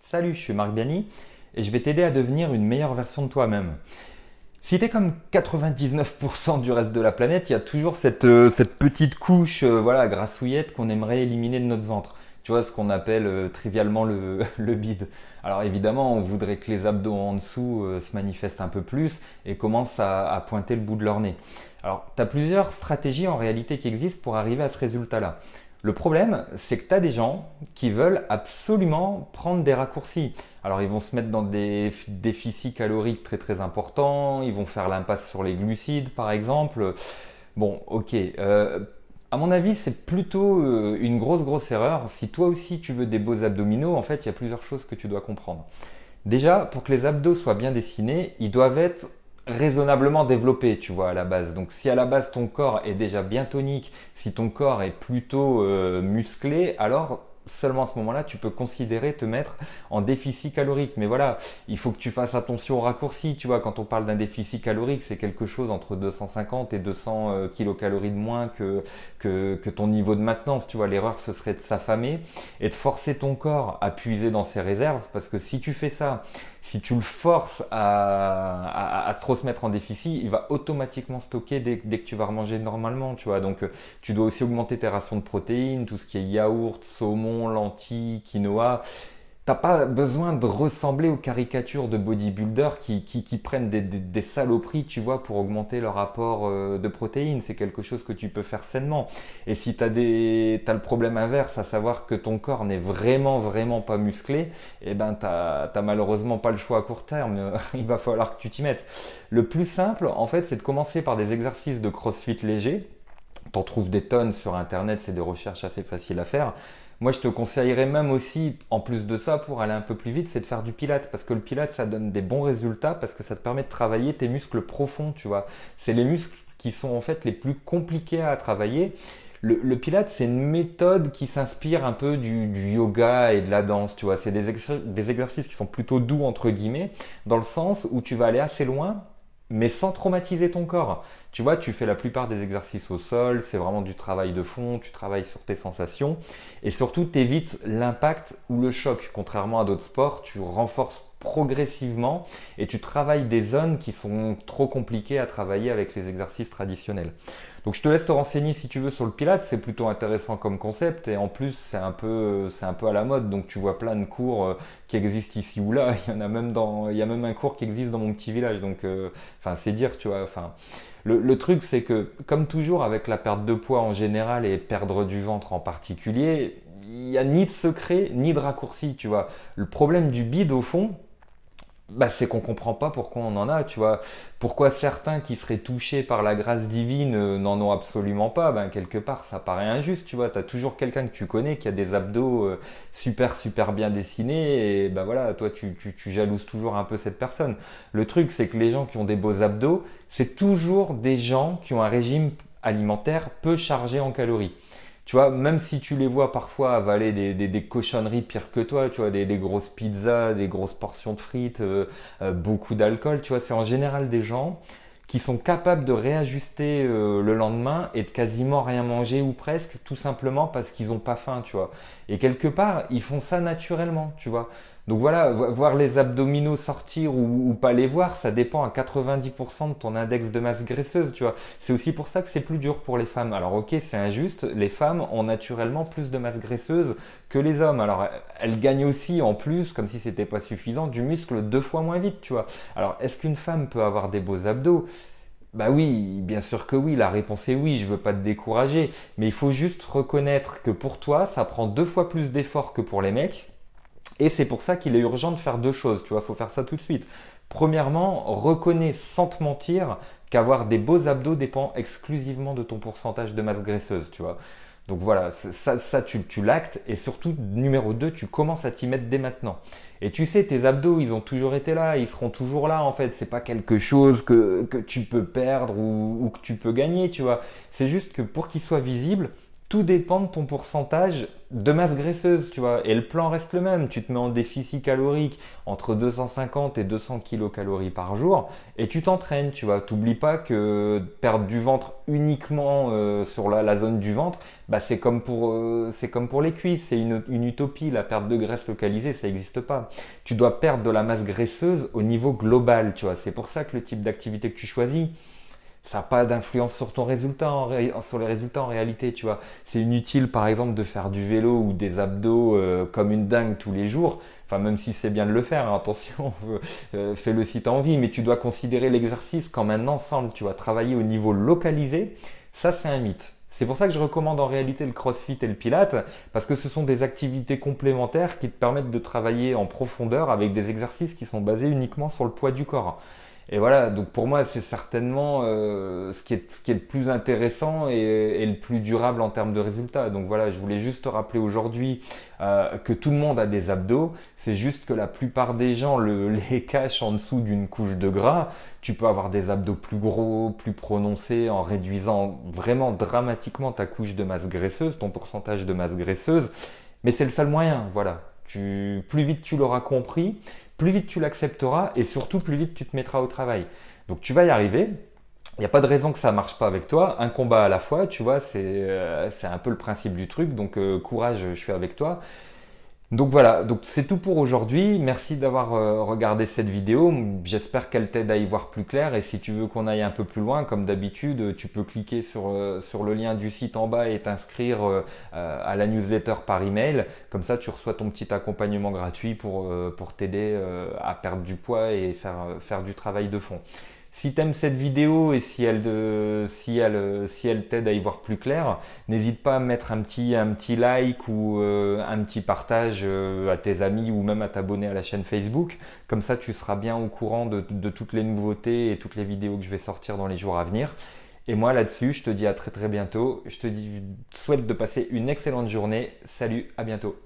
Salut, je suis Marc Biani et je vais t'aider à devenir une meilleure version de toi-même. Si t'es comme 99% du reste de la planète, il y a toujours cette petite couche voilà, grassouillette qu'on aimerait éliminer de notre ventre. Tu vois, ce qu'on appelle trivialement le bide. Alors évidemment, on voudrait que les abdos en dessous se manifestent un peu plus et commencent à pointer le bout de leur nez. Alors, tu as plusieurs stratégies en réalité qui existent pour arriver à ce résultat-là. Le problème, c'est que tu as des gens qui veulent absolument prendre des raccourcis. Alors ils vont se mettre dans des déficits caloriques très très importants, ils vont faire l'impasse sur les glucides par exemple. Bon, ok. À mon avis, c'est plutôt une grosse erreur. Si toi aussi tu veux des beaux abdominaux, en fait, il y a plusieurs choses que tu dois comprendre. Déjà, pour que les abdos soient bien dessinés, ils doivent être raisonnablement développés, tu vois, à la base. Donc si à la base ton corps est déjà bien tonique, si ton corps est plutôt musclé, alors seulement à ce moment-là, tu peux considérer te mettre en déficit calorique. Mais voilà, il faut que tu fasses attention aux raccourcis. Tu vois, quand on parle d'un déficit calorique, c'est quelque chose entre 250 et 200 kilocalories de moins que ton niveau de maintenance. Tu vois, l'erreur, ce serait de s'affamer et de forcer ton corps à puiser dans ses réserves. Parce que si tu fais ça, si tu le forces à trop se mettre en déficit, il va automatiquement stocker dès que tu vas remanger normalement, tu vois. Donc, tu dois aussi augmenter tes rations de protéines, tout ce qui est yaourt, saumon, lentilles, quinoa. T'as pas besoin de ressembler aux caricatures de bodybuilders qui prennent des saloperies, tu vois, pour augmenter leur apport de protéines. C'est quelque chose que tu peux faire sainement. Et si t'as le problème inverse, à savoir que ton corps n'est vraiment pas musclé, eh ben t'as malheureusement pas le choix à court terme. Il va falloir que tu t'y mettes. Le plus simple, en fait, c'est de commencer par des exercices de CrossFit légers. T'en trouves des tonnes sur internet, c'est des recherches assez faciles à faire. Moi, je te conseillerais même aussi, en plus de ça, pour aller un peu plus vite, c'est de faire du pilates. Parce que le pilates, ça donne des bons résultats parce que ça te permet de travailler tes muscles profonds, tu vois. C'est les muscles qui sont en fait les plus compliqués à travailler. Le pilates, c'est une méthode qui s'inspire un peu du yoga et de la danse, tu vois. C'est des exercices qui sont plutôt doux, entre guillemets, dans le sens où tu vas aller assez loin, mais sans traumatiser ton corps. Tu vois, tu fais la plupart des exercices au sol, c'est vraiment du travail de fond, tu travailles sur tes sensations et surtout tu évites l'impact ou le choc. Contrairement à d'autres sports, tu renforces progressivement et tu travailles des zones qui sont trop compliquées à travailler avec les exercices traditionnels. Donc je te laisse te renseigner si tu veux sur le Pilates, c'est plutôt intéressant comme concept et en plus c'est un peu à la mode, donc tu vois plein de cours qui existent ici ou là. Il y a même un cours qui existe dans mon petit village, donc enfin c'est dire, tu vois. Enfin, le truc c'est que comme toujours avec la perte de poids en général et perdre du ventre en particulier, il n'y a ni de secret ni de raccourci, tu vois. Le problème du bide au fond, bah, c'est qu'on comprend pas pourquoi on en a, tu vois. Pourquoi certains qui seraient touchés par la grâce divine n'en ont absolument pas, ben quelque part ça paraît injuste, tu vois. T'as toujours quelqu'un que tu connais qui a des abdos super bien dessinés et ben voilà, toi tu jalouses toujours un peu cette personne. Le truc c'est que les gens qui ont des beaux abdos, c'est toujours des gens qui ont un régime alimentaire peu chargé en calories. Tu vois, même si tu les vois parfois avaler des cochonneries pires que toi, tu vois, des grosses pizzas, des grosses portions de frites, beaucoup d'alcool, tu vois, c'est en général des gens qui sont capables de réajuster le lendemain et de quasiment rien manger ou presque, tout simplement parce qu'ils n'ont pas faim, tu vois. Et quelque part, ils font ça naturellement, tu vois. Donc voilà, voir les abdominaux sortir ou pas les voir, ça dépend à 90% de ton index de masse graisseuse, tu vois. C'est aussi pour ça que c'est plus dur pour les femmes. Alors ok, c'est injuste, les femmes ont naturellement plus de masse graisseuse que les hommes. Alors elles gagnent aussi en plus, comme si c'était pas suffisant, du muscle 2 fois moins vite, tu vois. Alors est-ce qu'une femme peut avoir des beaux abdos? Bah oui, bien sûr que oui, la réponse est oui, je veux pas te décourager, mais il faut juste reconnaître que pour toi, ça prend 2 fois plus d'efforts que pour les mecs, et c'est pour ça qu'il est urgent de faire deux choses, tu vois, il faut faire ça tout de suite. Premièrement, reconnais sans te mentir qu'avoir des beaux abdos dépend exclusivement de ton pourcentage de masse graisseuse, tu vois. Donc voilà, ça tu l'actes, et surtout, numéro 2, tu commences à t'y mettre dès maintenant. Et tu sais, tes abdos, ils ont toujours été là, ils seront toujours là en fait. C'est pas quelque chose que tu peux perdre ou que tu peux gagner, tu vois. C'est juste que pour qu'ils soient visibles, Tout dépend de ton pourcentage de masse graisseuse, tu vois. Et le plan reste le même. Tu te mets en déficit calorique entre 250 et 200 kilocalories par jour et tu t'entraînes, tu vois. T'oublies pas que perdre du ventre uniquement sur la zone du ventre, bah, c'est comme pour les cuisses. C'est une utopie. La perte de graisse localisée, ça n'existe pas. Tu dois perdre de la masse graisseuse au niveau global, tu vois. C'est pour ça que le type d'activité que tu choisis, ça n'a pas d'influence sur ton résultat, sur les résultats en réalité, tu vois. C'est inutile, par exemple, de faire du vélo ou des abdos comme une dingue tous les jours. Enfin, même si c'est bien de le faire, hein, attention, fais-le si tu as envie, mais tu dois considérer l'exercice comme un ensemble, tu vois. Travailler au niveau localisé, ça c'est un mythe. C'est pour ça que je recommande en réalité le CrossFit et le Pilates, parce que ce sont des activités complémentaires qui te permettent de travailler en profondeur avec des exercices qui sont basés uniquement sur le poids du corps. Et voilà, donc pour moi, c'est certainement ce qui est le plus intéressant et le plus durable en termes de résultats. Donc voilà, je voulais juste te rappeler aujourd'hui que tout le monde a des abdos. C'est juste que la plupart des gens les cachent en dessous d'une couche de gras. Tu peux avoir des abdos plus gros, plus prononcés en réduisant vraiment dramatiquement ta couche de masse graisseuse, ton pourcentage de masse graisseuse. Mais c'est le seul moyen, voilà. Plus vite tu l'auras compris, plus vite tu l'accepteras et surtout plus vite tu te mettras au travail. Donc tu vas y arriver. Il n'y a pas de raison que ça ne marche pas avec toi. Un combat à la fois, tu vois, c'est un peu le principe du truc. Donc courage, je suis avec toi. Donc voilà, donc c'est tout pour aujourd'hui. Merci d'avoir regardé cette vidéo. J'espère qu'elle t'aide à y voir plus clair. Et si tu veux qu'on aille un peu plus loin, comme d'habitude, tu peux cliquer sur le lien du site en bas et t'inscrire à la newsletter par email. Comme ça, tu reçois ton petit accompagnement gratuit pour t'aider à perdre du poids et faire du travail de fond. Si tu aimes cette vidéo et si elle t'aide à y voir plus clair, n'hésite pas à mettre un petit like ou un petit partage à tes amis ou même à t'abonner à la chaîne Facebook. Comme ça, tu seras bien au courant de toutes les nouveautés et toutes les vidéos que je vais sortir dans les jours à venir. Et moi, là-dessus, je te dis à très très bientôt. Je te souhaite de passer une excellente journée. Salut, à bientôt.